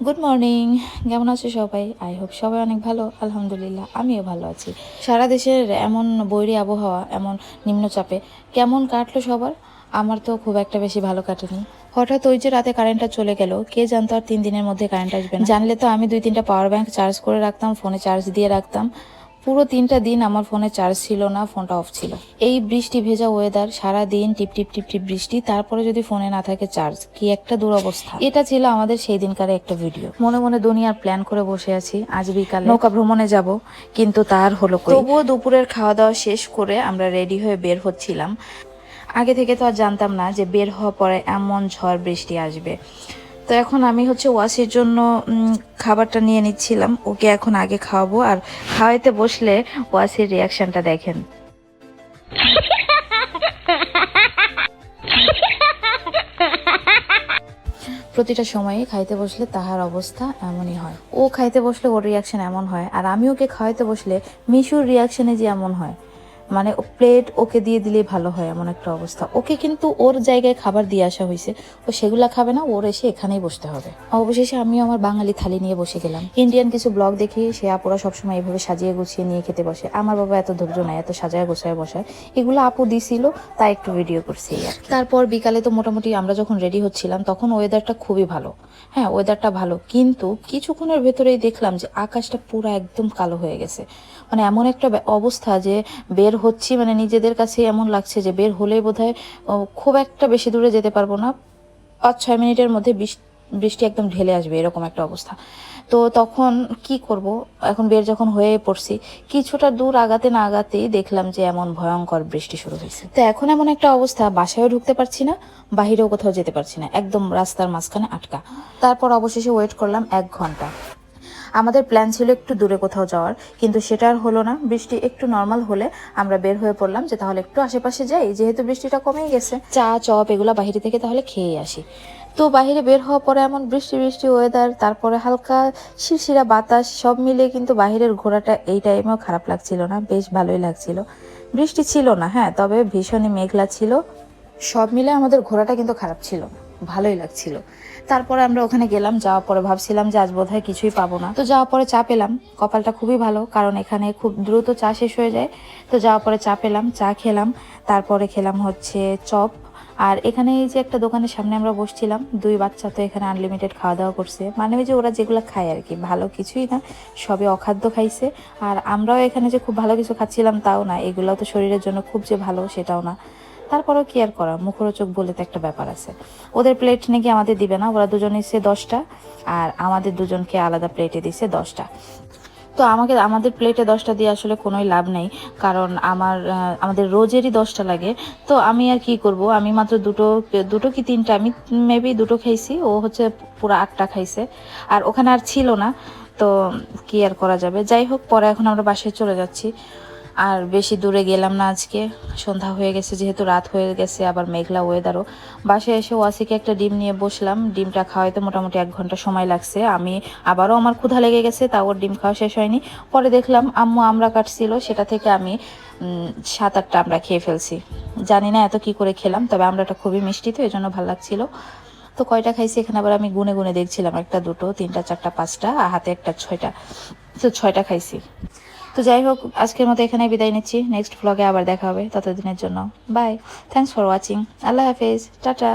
Good morning. কেমন আছো সবাই? আই হোপ সবাই অনেক ভালো। আলহামদুলিল্লাহ আমিও ভালো আছি। সারা দেশের এমন বৈরী আবহাওয়া, এমন নিম্নচাপে কেমন কাটলো সবার? আমার তো খুব একটা বেশি ভালো কাটেনি। হঠাৎ ওই যে রাতে কারেন্টটা চলে গেল, কে জানতো আর 3 দিনের মধ্যে কারেন্ট আসবে না। জানলে তো আমি 2-3টা পাওয়ার ব্যাংক চার্জ করে রাখতাম, ফোনে চার্জ দিয়ে রাখতাম। পুরো 3টা দিন আমার ফোনে চার্জ ছিল না, ফোনটা অফ ছিল। এই বৃষ্টি ভেজা ওয়েদার, সারা দিন টিপ টিপ টিপ টিপ বৃষ্টি, তারপরে যদি ফোনে না থাকে চার্জ, কি একটা দুরবস্থা। এটা ছিল আমাদের সেই দিনকার একটা ভিডিও। মনে মনে দুনিয়ার প্ল্যান করে বসে আছি, আজ বিকালে নৌকা ভ্রমণে যাব, কিন্তু তার হলো কই। তবুও দুপুরের খাওয়া দাওয়া শেষ করে আমরা রেডি হয়ে বের হচ্ছিলাম। আগে থেকে তো আর জানতাম না যে বের হওয়ার পরে এমন ঝড় বৃষ্টি আসবে। তো এখন আমি ওয়াসির জন্য খাবারটা নিয়ে নিচ্ছিলাম, ওকে এখন আগে খাওয়াবো। আর খাওয়াইতে বসলে ওয়াসির রিয়াকশনটা দেখেন। প্রতিটা সময়ে খাইতে বসলে তাহার অবস্থা এমনই হয়। ও খাইতে বসলে ওর রিয়াকশন এমন হয়, আর আমি ওকে খাওয়াইতে বসলে মিশুর রিয়াকশনে যে এমন হয়, মানে প্লেট ওকে দিয়ে দিলেই ভালো হয়, এমন একটা অবস্থা। ওকে কিন্তু ওর জায়গায় খাবার দিয়ে আসা হয়েছে, ও সেগুলা খাবে না, ওর এসে এখানেই বসতে হবে। অবশেষে আমিও আমার বাঙালি থালি নিয়ে বসে গেলাম। ইন্ডিয়ান কিছু ব্লগ দেখি, সে আপুরা সবসময় এইভাবে সাজিয়ে গুছিয়ে নিয়ে খেতে বসে। আমার বাবা এত ধৈর্য নাই, এত সাজায় গোছায় বসায়। এগুলো আপু দিছিল, তাই একটু ভিডিও করছি। তারপর বিকালে তো মোটামুটি আমরা যখন রেডি হচ্ছিলাম তখন ওয়েদারটা খুবই ভালো। হ্যাঁ, ওয়েদারটা ভালো, কিন্তু কিছুক্ষণের ভেতরেই দেখলাম যে আকাশটা পুরো একদম কালো হয়ে গেছে। মানে এমন একটা অবস্থা যে বের হচ্ছি, মানে নিজেদের কাছে এমন লাগছে যে বের হলেই বোধহয় খুব একটা বেশি দূরে যেতে পারবো না, 5-6 মিনিটের মধ্যে বৃষ্টি একদম ঢেলে আসবে, এরকম একটা অবস্থা। তো তখন কি করব, এখন বের যখন হয়ে পড়ছি, কিছুটা দূর আগাতে না আগাতেই দেখলাম যে এমন ভয়ঙ্কর বৃষ্টি শুরু হয়েছে। তো এখন এমন একটা অবস্থা, বাসায়ও ঢুকতে পারছি না, বাহিরেও কোথাও যেতে পারছি না, একদম রাস্তার মাঝখানে আটকা। তারপর অবশেষে ওয়েট করলাম 1 ঘন্টা। আমাদের প্ল্যান ছিল একটু দূরে কোথাও যাওয়ার, কিন্তু সেটা আর হলো না। বৃষ্টি একটু নর্মাল হলে আমরা বের হয়ে পড়লাম যে তাহলে একটু আশেপাশে যাই, যেহেতু বৃষ্টিটা কমেই গেছে, চা চপ এগুলো বাইরে থেকে তাহলে খেয়ে আসি। তো বাইরে বের হওয়ার পরে এমন বৃষ্টি বৃষ্টি ওয়েদার, তারপরে হালকা শিরশিরা বাতাস, সব মিলে কিন্তু বাহিরের ঘোরাটা এই টাইমেও খারাপ লাগছিল না, বেশ ভালোই লাগছিল। বৃষ্টি ছিল না, হ্যাঁ, তবে ভীষণই মেঘলা ছিল। সব মিলে আমাদের ঘোরাটা কিন্তু খারাপ ছিল না, ভালোই লাগছিল। তারপরে আমরা ওখানে গেলাম, যাওয়ার পরে ভাবছিলাম যে আজ বোধহয় কিছুই পাবো না। তো যাওয়ার পরে চা পেলাম, কপালটা খুবই ভালো, কারণ এখানে খুব দ্রুত চা শেষ হয়ে যায়। তো যাওয়ার পরে চা পেলাম, চা খেলাম। তারপরে খেলাম চপ। আর এখানে এই যে একটা দোকানের সামনে আমরা বসছিলাম, 2 বাচ্চা তো এখানে আনলিমিটেড খাওয়া দাওয়া করছে, মানে ওই যে ওরা যেগুলো খায় আর কি, ভালো কিছুই না, সবই অখাদ্য খাইছে। আর আমরাও এখানে যে খুব ভালো কিছু খাচ্ছিলাম তাও না, এগুলোও তো শরীরের জন্য খুব যে ভালো সেটাও না। তারপরেও কি আর করা, মুখরোচক বলে তো একটা ব্যাপার আছে। ওদের প্লেট নাকি আমাদের দিবে না, ওরা দুজন নিচ্ছে 10টা, আর আমাদের দুজনকে আলাদা প্লেটে দিচ্ছে 10টা। তো আমাদের প্লেটে 10টা দিয়ে আসলে কোনোই লাভ নেই, কারণ আমাদের রোজেরই 10টা লাগে। তো আমি আর কি করব, আমি মাত্র দুটো দুটো কি তিনটা, আমি মেবি দুটো খাইছি, ও পুরো 8টা খাইছে। আর ওখানে আর ছিল না, তো কি আর করা যাবে। যাই হোক, পরে এখন আমরা বাসায় চলে যাচ্ছি। আর বেশি দূরে গেলাম না আজকে, সন্ধ্যা হয়ে গেছে, যেহেতু রাত হয়ে গেছে, আবার মেঘলা ওয়েদারও। বাসায় এসে ওয়াসিকে একটা ডিম নিয়ে বসলাম, ডিমটা খাওয়াইতে মোটামুটি 1 ঘন্টা সময় লাগছে। আবারও আমার ক্ষুধা লেগে গেছে, তাও ওর ডিম খাওয়া শেষ হয়নি। পরে দেখলাম আম্মু আমরা কাটছিল, সেটা থেকে আমি 7-8টা আমরা খেয়ে ফেলছি। জানি না এত কি করে খেলাম, তবে আমরাটা খুবই মিষ্টি, তো এই জন্য ভালো লাগছিল। তো কয়টা খাইছি এখানে আবার আমি গুনে গুনে দেখছিলাম, 1টা 2টো 3টা 4টা 5টা, আর হাতে একটা 6টা, তো 6টা খাইছি। তো যাই হোক, আজকের মতো এখানে বিদায় নিচ্ছি, নেক্সট ভ্লগে আবার দেখা হবে, ততদিনের জন্য বাই। থ্যাঙ্কস ফর ওয়াচিং, আল্লাহ হাফেজ, টাটা।